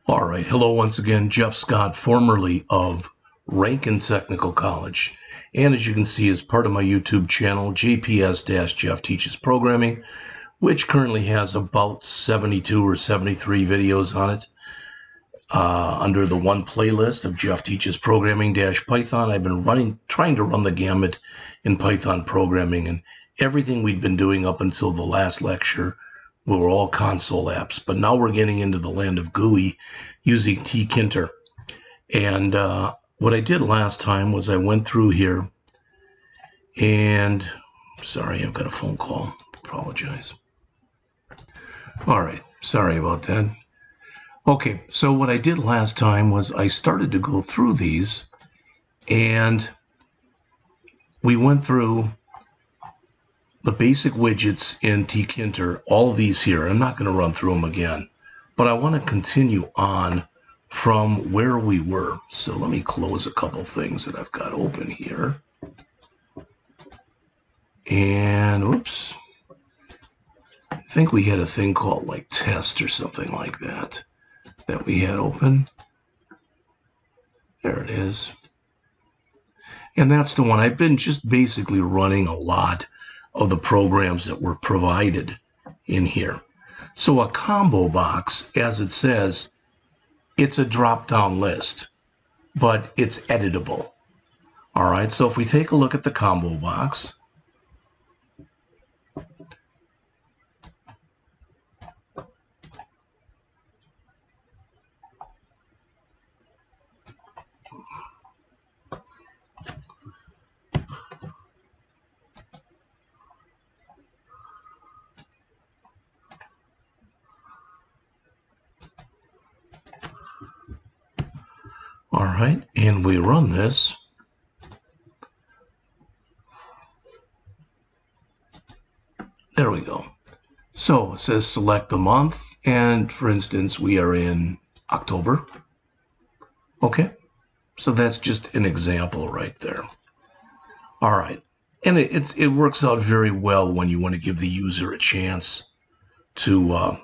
All right, hello once again, Jeff Scott, formerly of Rankin Technical College. And as you can see, as part of my YouTube channel, JPS-Jeff Teaches Programming, which currently has about 72 or 73 videos on it. Under the one playlist of Jeff Teaches Programming-Python, I've been trying to run the gamut in Python programming, and everything we'd been doing up until the last lecture were all console apps. But now we're getting into the land of GUI using TKinter. And what I did last time was I went through here and, sorry, I've got a phone call. Apologize. All right, sorry about that. Okay, so what I did last time was I started to go through these, and we went through the basic widgets in TKinter, all of these here. I'm not going to run through them again, but I want to continue on from where we were. So let me close a couple things that I've got open here. And whoops, I think we had a thing called like test or something like that we had open. There it is. And that's the one. I've been just basically running a lot of the programs that were provided in here. So a combo box, as it says, it's a drop-down list, but it's editable. All right, so if we take a look at the combo box, all right, and we run this. There we go. So it says select the month, and for instance, we are in October. Okay, so that's just an example right there. All right, and it works out very well when you want to give the user a chance to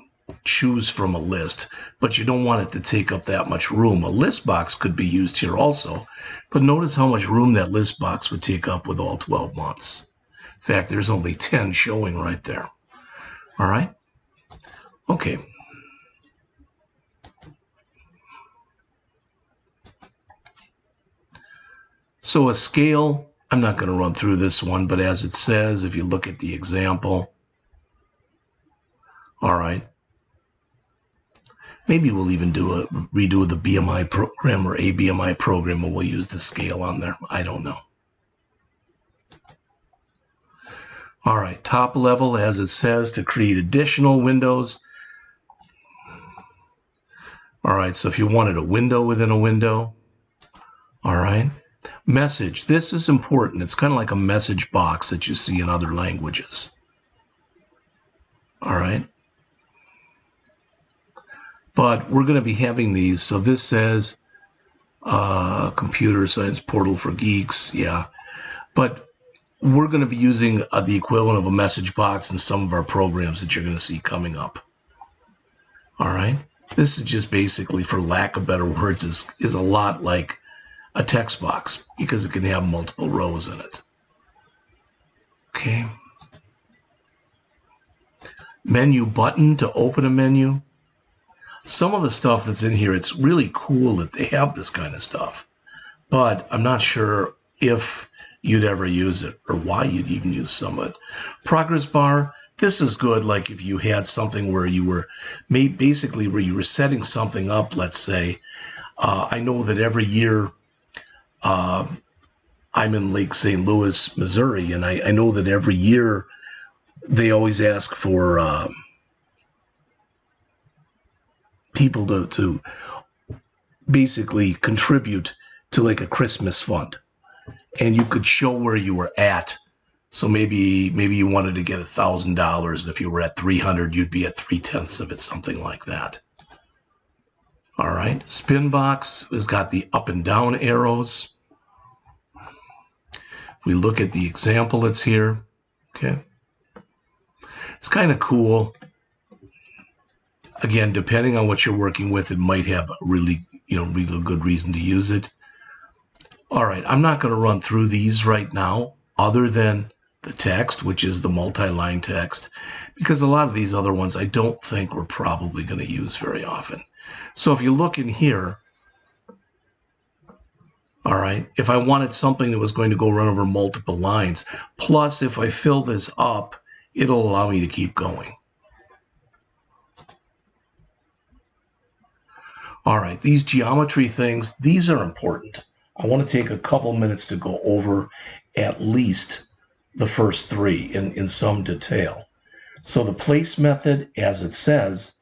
choose from a list, but you don't want it to take up that much room. A list box could be used here also, but notice how much room that list box would take up with all 12 months. In fact, there's only 10 showing right there. All right, okay. So a scale, I'm not going to run through this one, but as it says, if you look at the example, all right, maybe we'll even do a redo of the BMI program or a BMI program, and we'll use the scale on there. I don't know. All right, top level, as it says, to create additional windows. All right, so if you wanted a window within a window, all right. Message, this is important. It's kind of like a message box that you see in other languages. All right. But we're going to be having these. So this says computer science portal for geeks. Yeah. But we're going to be using the equivalent of a message box in some of our programs that you're going to see coming up. All right. This is just basically, for lack of better words, is a lot like a text box because it can have multiple rows in it. Okay. Menu button to open a menu. Some of the stuff that's in here, it's really cool that they have this kind of stuff, but I'm not sure if you'd ever use it or why you'd even use some of it. Progress bar, this is good, like if you had something where you were basically where you were setting something up, let's say. I know that every year I'm in Lake St. Louis, Missouri, and I know that every year they always ask for people to basically contribute to like a Christmas fund, and you could show where you were at. So maybe you wanted to get $1,000, and if you were at 300, you'd be at 3/10 of it, something like that. All right, spin box has got the up and down arrows. If we look at the example that's here, okay, it's kind of cool. Again, depending on what you're working with, it might have a really good reason to use it. All right, I'm not going to run through these right now, other than the text, which is the multi-line text, because a lot of these other ones I don't think we're probably going to use very often. So if you look in here, all right, if I wanted something that was going to go run over multiple lines, plus if I fill this up, it'll allow me to keep going. All right, these geometry things, these are important. I want to take a couple minutes to go over at least the first three in some detail. So the place method, as it says,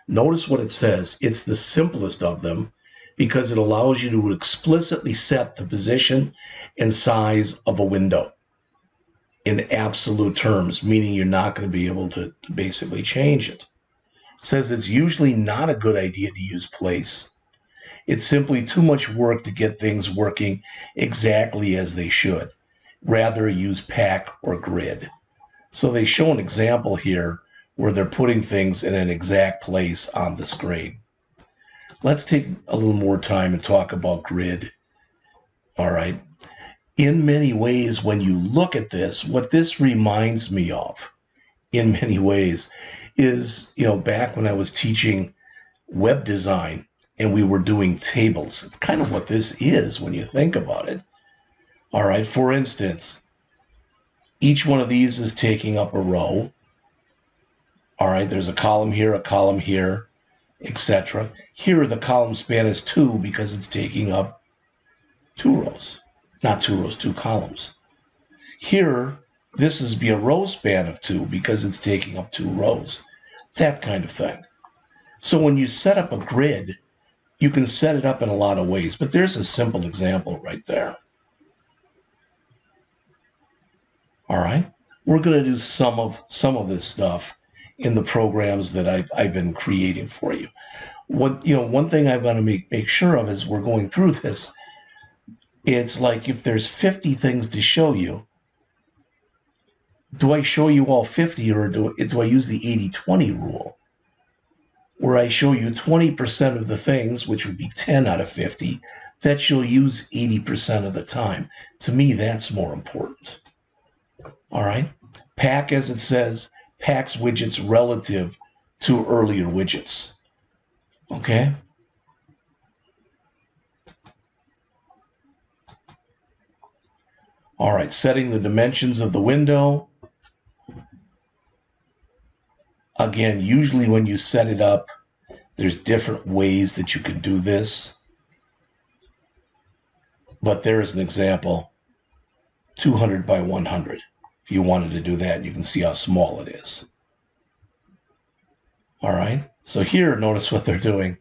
notice what it says. It's the simplest of them because it allows you to explicitly set the position and size of a window in absolute terms, meaning you're not going to be able to basically change it. It says it's usually not a good idea to use place. It's simply too much work to get things working exactly as they should. Rather, use pack or grid. So they show an example here where they're putting things in an exact place on the screen. Let's take a little more time and talk about grid. All right. In many ways, when you look at this, what this reminds me of, in many ways, is, back when I was teaching web design and we were doing tables. It's kind of what this is when you think about it. All right. For instance, each one of these is taking up a row. All right. There's a column here, etc. Here, the column span is 2 because it's taking up 2 rows. Not 2 rows, 2 columns. Here, this is be a row span of 2 because it's taking up 2 rows. That kind of thing. So when you set up a grid, you can set it up in a lot of ways, but there's a simple example right there. All right. We're going to do some of this stuff in the programs that I've been creating for you. One thing I've got to make sure of is we're going through this. It's like if there's 50 things to show you, do I show you all 50 or do I use the 80-20 rule? Where I show you 20% of the things, which would be 10 out of 50, that you'll use 80% of the time. To me, that's more important. All right. Pack, as it says, packs widgets relative to earlier widgets. Okay. All right. Setting the dimensions of the window. Again, usually when you set it up, there's different ways that you can do this. But there is an example, 200 by 100. If you wanted to do that, you can see how small it is. All right. So here, notice what they're doing.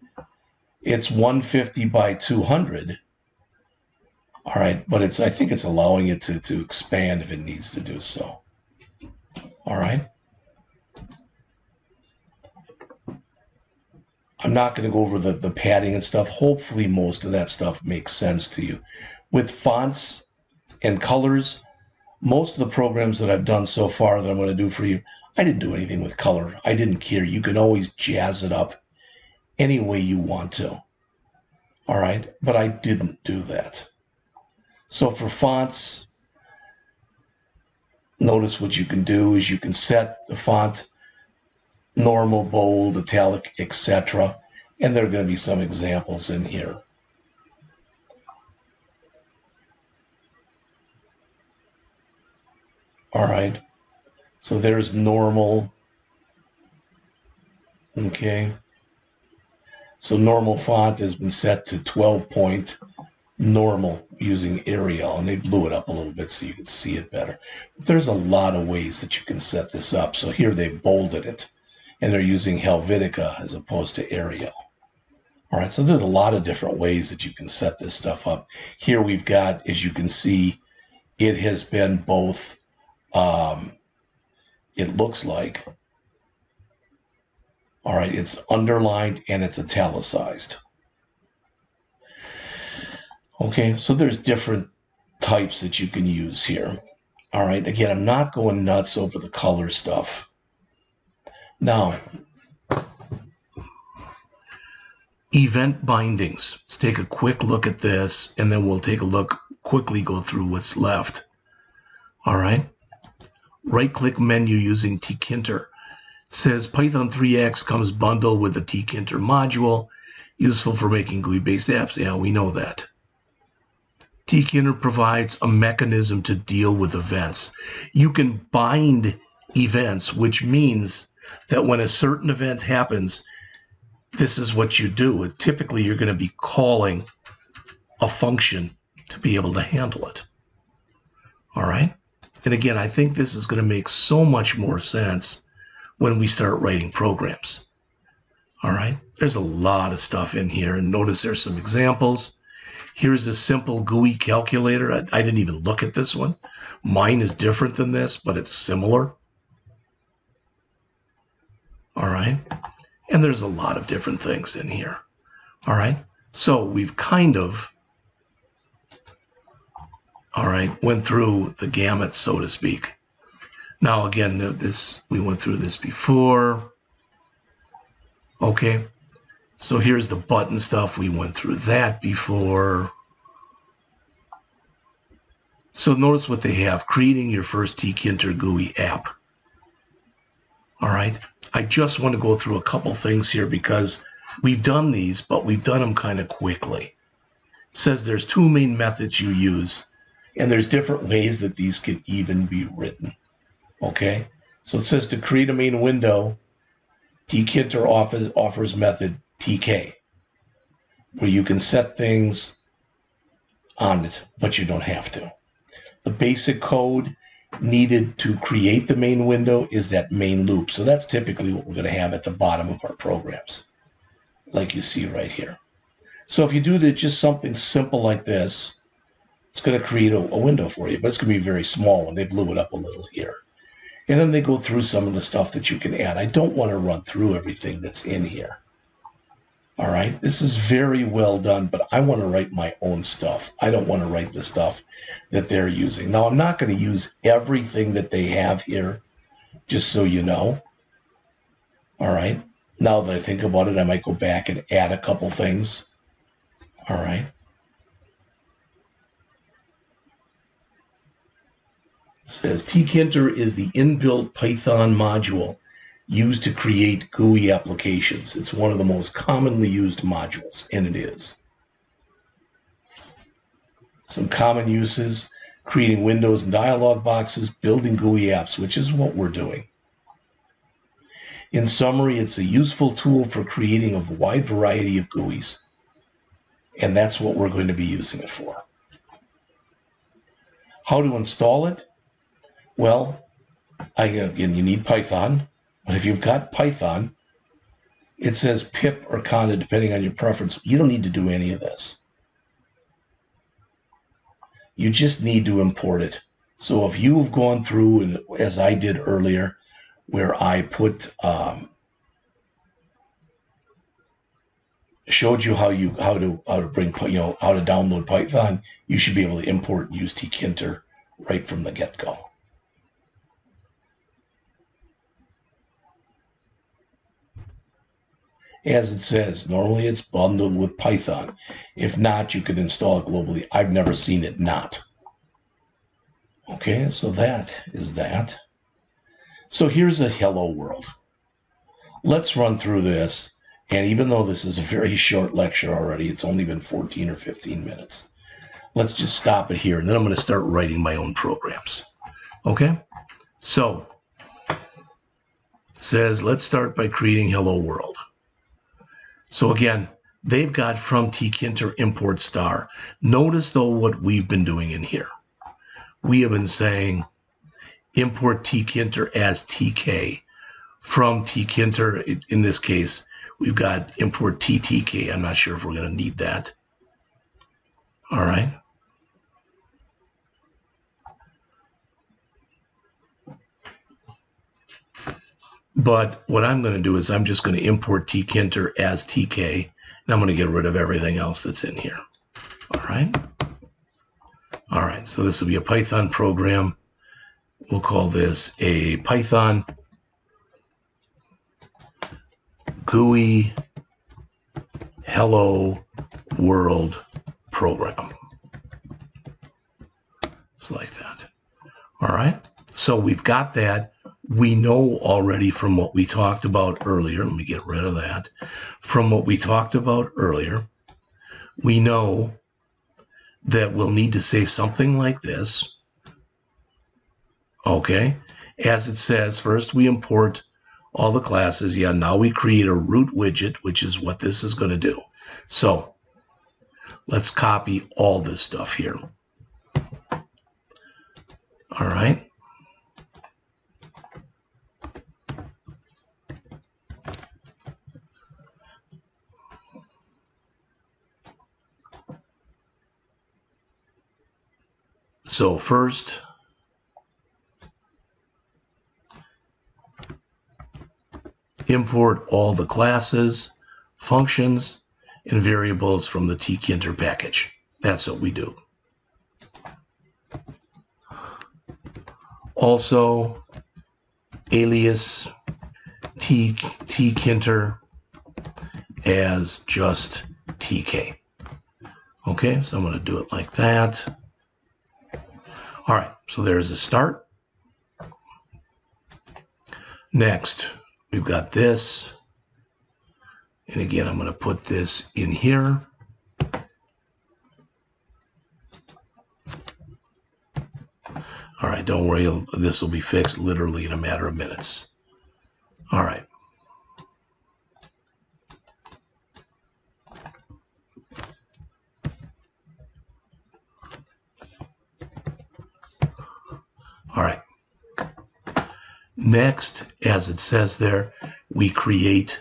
It's 150 by 200. All right. But I think it's allowing it to expand if it needs to do so. All right. I'm not going to go over the padding and stuff. Hopefully most of that stuff makes sense to you. With fonts and colors, most of the programs that I've done so far that I'm going to do for you, I didn't do anything with color. I didn't care. You can always jazz it up any way you want to. All right. But I didn't do that. So for fonts, notice what you can do is you can set the font normal, bold, italic, etc. And there are going to be some examples in here. All right. So there's normal. Okay. So normal font has been set to 12-point normal using Arial, and they blew it up a little bit so you can see it better. But there's a lot of ways that you can set this up. So here they bolded it, and they're using Helvetica as opposed to Arial. All right, so there's a lot of different ways that you can set this stuff up. Here we've got, as you can see, it has been both, it looks like, all right, it's underlined and it's italicized. Okay, so there's different types that you can use here. All right, again, I'm not going nuts over the color stuff. Now, Event bindings. Let's take a quick look at this, and then we'll take a look, quickly go through what's left. All right. Right-click menu using TKinter. It says Python 3x comes bundled with a TKinter module, useful for making GUI-based apps. Yeah, we know that. TKinter provides a mechanism to deal with events. You can bind events, which means that when a certain event happens, this is what you do. Typically, you're going to be calling a function to be able to handle it. All right? And again, I think this is going to make so much more sense when we start writing programs. All right? There's a lot of stuff in here, and notice there's some examples. Here's a simple GUI calculator. I didn't even look at this one. Mine is different than this, but it's similar. All right? And there's a lot of different things in here. All right? So we've kind of, all right, went through the gamut, so to speak. Now, again, we went through this before. Okay. So here's the button stuff. We went through that before. So notice what they have. Creating your first TKinter GUI app. All right. I just want to go through a couple things here because we've done these, but we've done them kind of quickly. It says there's two main methods you use, and there's different ways that these can even be written. Okay. So it says to create a main window, TKinter offers method TK, where you can set things on it, but you don't have to. The basic code needed to create the main window is that main loop. So that's typically what we're going to have at the bottom of our programs, like you see right here. So if you do just something simple like this, it's going to create a window for you, but it's going to be very small, and they blew it up a little here. And then they go through some of the stuff that you can add. I don't want to run through everything that's in here. All right, this is very well done, but I want to write my own stuff. I don't want to write the stuff that they're using. Now, I'm not going to use everything that they have here, just so you know. All right, now that I think about it, I might go back and add a couple things. All right. It says TKinter is the inbuilt Python module used to create GUI applications. It's one of the most commonly used modules, and it is. Some common uses: creating windows and dialog boxes, building GUI apps, which is what we're doing. In summary, it's a useful tool for creating a wide variety of GUIs, and that's what we're going to be using it for. How to install it? Well, again, you need Python. But if you've got Python, it says pip or conda, depending on your preference. You don't need to do any of this. You just need to import it. So if you've gone through, and as I did earlier, where I put showed you how to bring, how to download Python, you should be able to import and use TKinter right from the get-go. As it says, normally it's bundled with Python. If not, you could install it globally. I've never seen it not. Okay, so that is that. So here's a hello world. Let's run through this. And even though this is a very short lecture already, it's only been 14 or 15 minutes. Let's just stop it here, and then I'm going to start writing my own programs. Okay, so it says, let's start by creating hello world. So again, they've got from TKinter import star. Notice though what we've been doing in here. We have been saying import TKinter as TK from TKinter. In this case, we've got import TTK. I'm not sure if we're going to need that. All right. But what I'm going to do is I'm just going to import TKinter as TK, and I'm going to get rid of everything else that's in here. All right. All right. So this will be a Python program. We'll call this a Python GUI Hello World program. It's like that. All right. So we've got that. We know already from what we talked about earlier. Let me get rid of that. From what we talked about earlier, we know that we'll need to say something like this. Okay. As it says, first we import all the classes. Yeah, now we create a root widget, which is what this is going to do. So let's copy all this stuff here. All right. So first, import all the classes, functions, and variables from the TKinter package. That's what we do. Also, alias TKinter as just TK. Okay, so I'm going to do it like that. All right, so there's a start. Next, we've got this. And again, I'm going to put this in here. All right, don't worry, this will be fixed literally in a matter of minutes. All right. All right. Next, as it says there, we create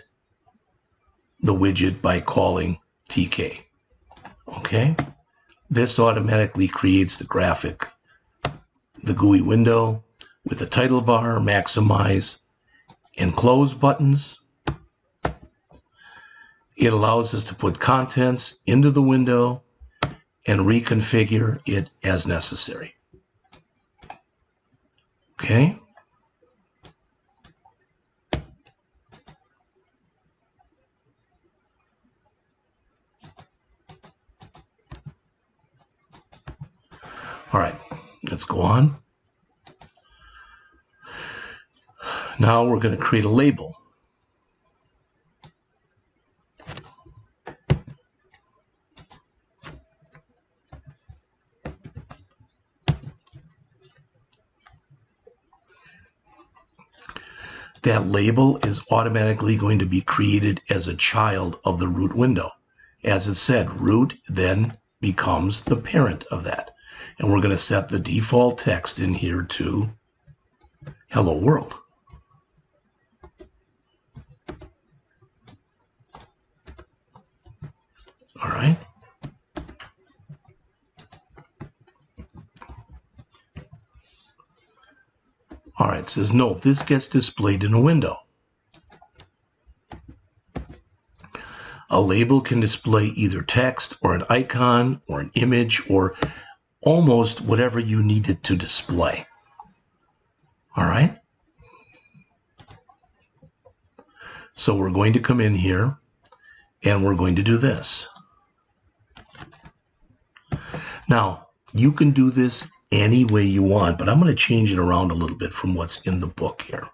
the widget by calling TK. Okay? This automatically creates the graphic, the GUI window with the title bar, maximize, and close buttons. It allows us to put contents into the window and reconfigure it as necessary. Okay? All right, let's go on. Now we're going to create a label. That label is automatically going to be created as a child of the root window. As it said, root then becomes the parent of that. And we're going to set the default text in here to Hello World. All right. All right, it says, note, this gets displayed in a window. A label can display either text or an icon or an image or almost whatever you need it to display. All right. So we're going to come in here and we're going to do this. Now, you can do this any way you want, but I'm going to change it around a little bit from what's in the book here.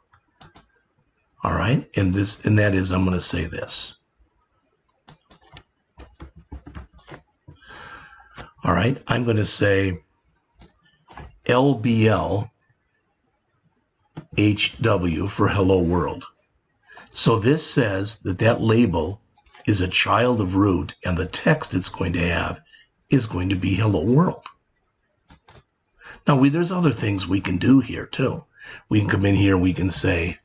All right. And that is, I'm going to say this. All right, I'm going to say LBL HW for Hello World. So this says that that label is a child of root, and the text it's going to have is going to be Hello World. Now, there's other things we can do here too. We can come in here and we can say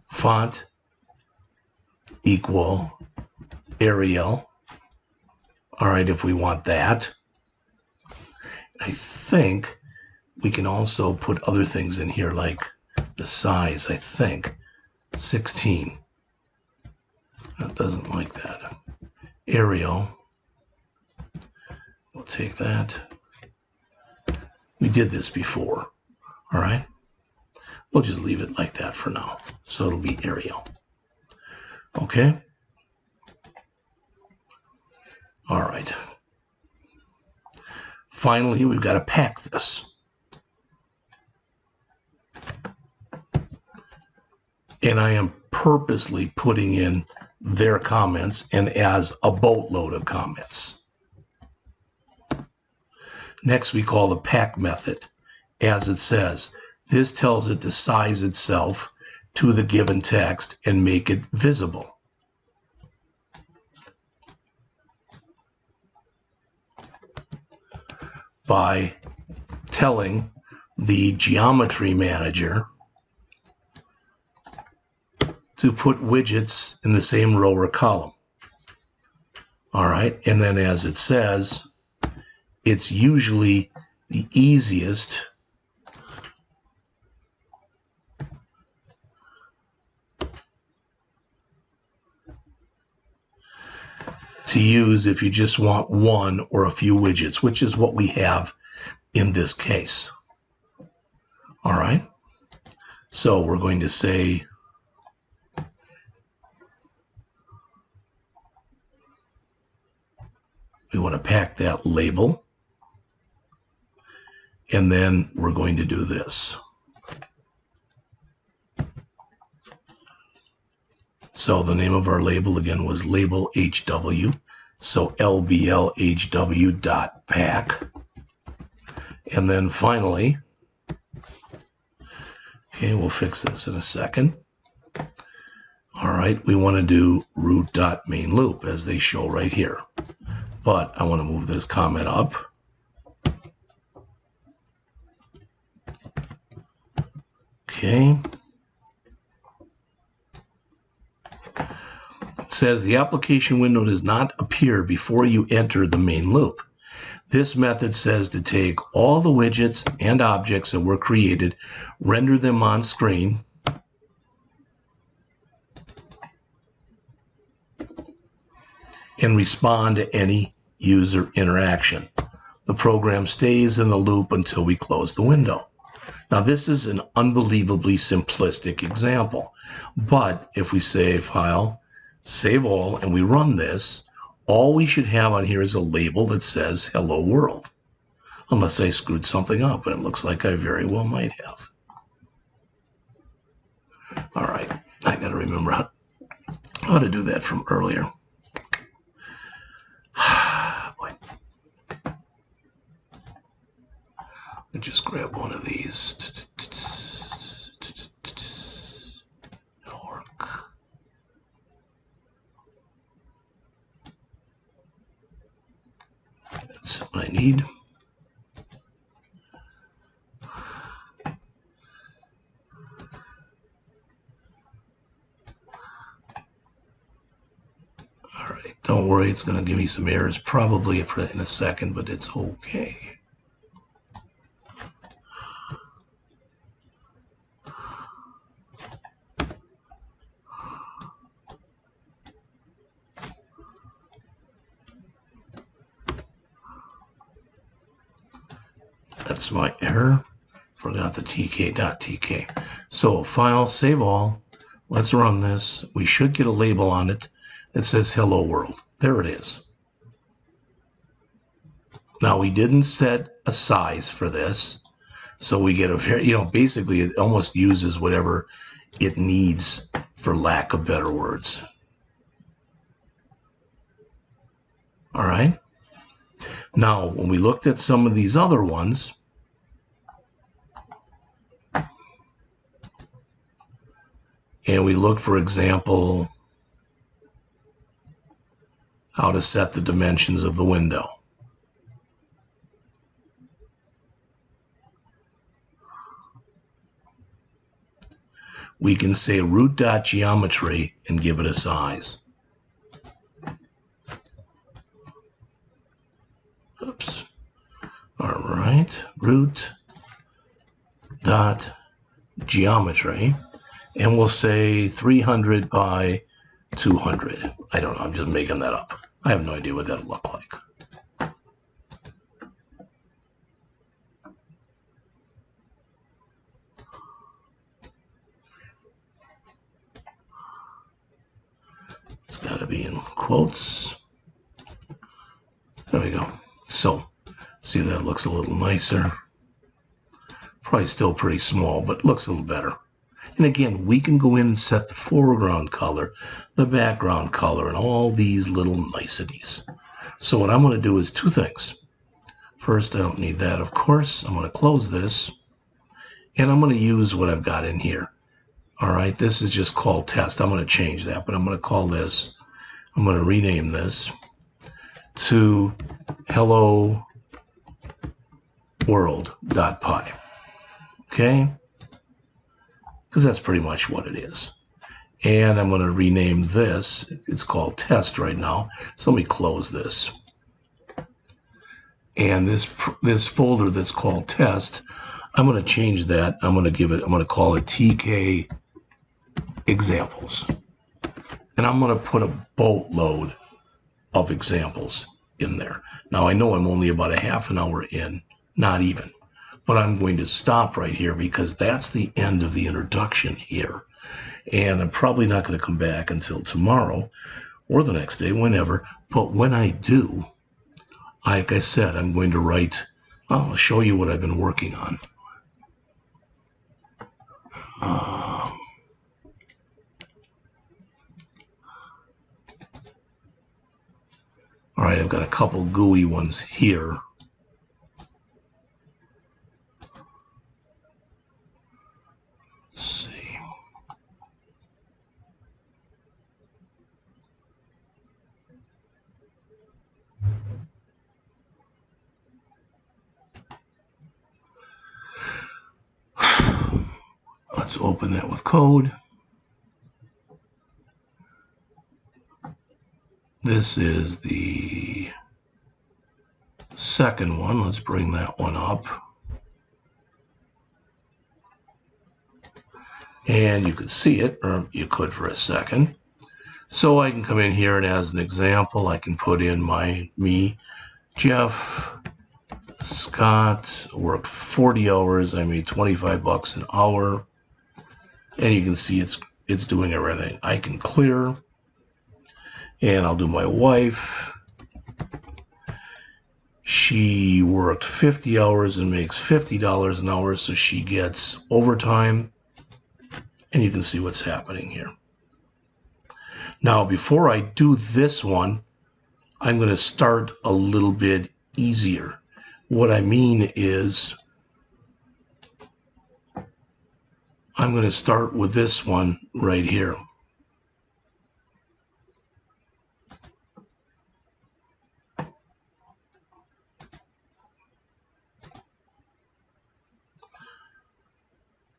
font equal Arial. All right, if we want that. I think we can also put other things in here like the size, I think, 16. That doesn't like that. Arial. We'll take that. We did this before. All right. We'll just leave it like that for now. So it'll be Arial. Okay. All right. Finally, we've got to pack this. And I am purposely putting in their comments and as a boatload of comments. Next, we call the pack method. As it says, this tells it to size itself to the given text and make it visible. By telling the geometry manager to put widgets in the same row or column. All right, and then as it says, it's usually the easiest to use if you just want one or a few widgets, which is what we have in this case. All right, so we're going to say we want to pack that label, and then we're going to do this. So the name of our label again was label HW. So lblhw.pack. And then finally, okay, we'll fix this in a second. All right, we want to do root.mainLoop as they show right here. But I want to move this comment up. Okay. It says the application window does not appear before you enter the main loop. This method says to take all the widgets and objects that were created, render them on screen, and respond to any user interaction. The program stays in the loop until we close the window. Now, this is an unbelievably simplistic example, but if we say File, Save All, and we run this, all we should have on here is a label that says Hello World, unless I screwed something up, and it looks like I very well might have. All right, I got to remember how to do that from earlier. Just grab one of these. It'll work. That's what I need. All right, don't worry, it's going to give me some errors probably in a second, but it's okay. That's my error. Forgot the tk.tk. So File, Save All. Let's run this. We should get a label on it that says Hello World. There it is. Now we didn't set a size for this, so we get a very, basically it almost uses whatever it needs, for lack of better words. All right. Now, when we looked at some of these other ones, and we look, for example, how to set the dimensions of the window. We can say root.geometry and give it a size. Oops. All right, root.geometry. And we'll say 300 by 200. I don't know, I'm just making that up. I have no idea what that'll look like. It's got to be in quotes. There we go. So, see if that looks a little nicer. Probably still pretty small, but looks a little better. And again, we can go in and set the foreground color, the background color, and all these little niceties. So what I'm going to do is two things. First, I don't need that, of course. I'm going to close this, and I'm going to use what I've got in here. All right, this is just called test. I'm going to change that, but I'm going to call this, I'm going to rename this to hello world.py. Okay? Because that's pretty much what it is. And I'm going to rename this. It's called test right now. So let me close this. And this folder that's called test, I'm going to change that. I'm going to call it TK examples. And I'm going to put a boatload of examples in there. Now I know I'm only about a half an hour in, not even. But I'm going to stop right here because that's the end of the introduction here. And I'm probably not going to come back until tomorrow or the next day, whenever. But when I do, like I said, I'm going to write, I'll show you what I've been working on. All right, I've got a couple gooey ones here. Let's see. Let's open that with code. This is the second one. Let's bring that one up. And you could see it, or you could for a second. So I can come in here and as an example, I can put in me, Jeff Scott, worked 40 hours. I made 25 bucks an hour. And you can see it's doing everything. I can clear. And I'll do my wife. She worked 50 hours and makes $50 an hour, so she gets overtime. And you can see what's happening here. Now, before I do this one, I'm going to start a little bit easier. What I mean is, I'm going to start with this one right here.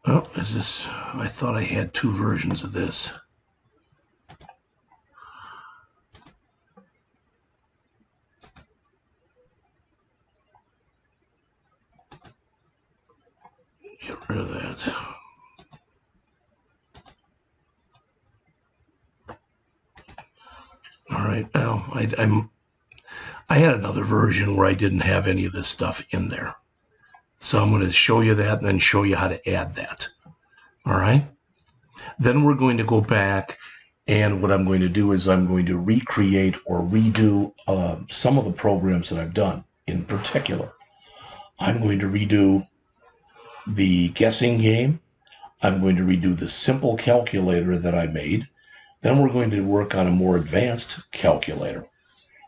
Oh, is this? I thought I had two versions of this. Get rid of that. All right, now I had another version where I didn't have any of this stuff in there. So I'm going to show you that and then show you how to add that. All right. Then we're going to go back, and what I'm going to do is I'm going to recreate or redo some of the programs that I've done. In particular, I'm going to redo the guessing game. I'm going to redo the simple calculator that I made. Then we're going to work on a more advanced calculator.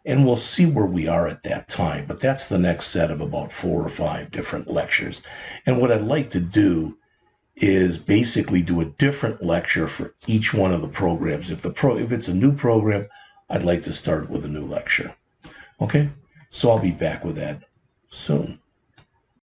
And we'll see where we are at that time. But that's the next set of about 4 or 5 different lectures. And what I'd like to do is basically do a different lecture for each one of the programs. If it's a new program, I'd like to start with a new lecture. Okay? So I'll be back with that soon.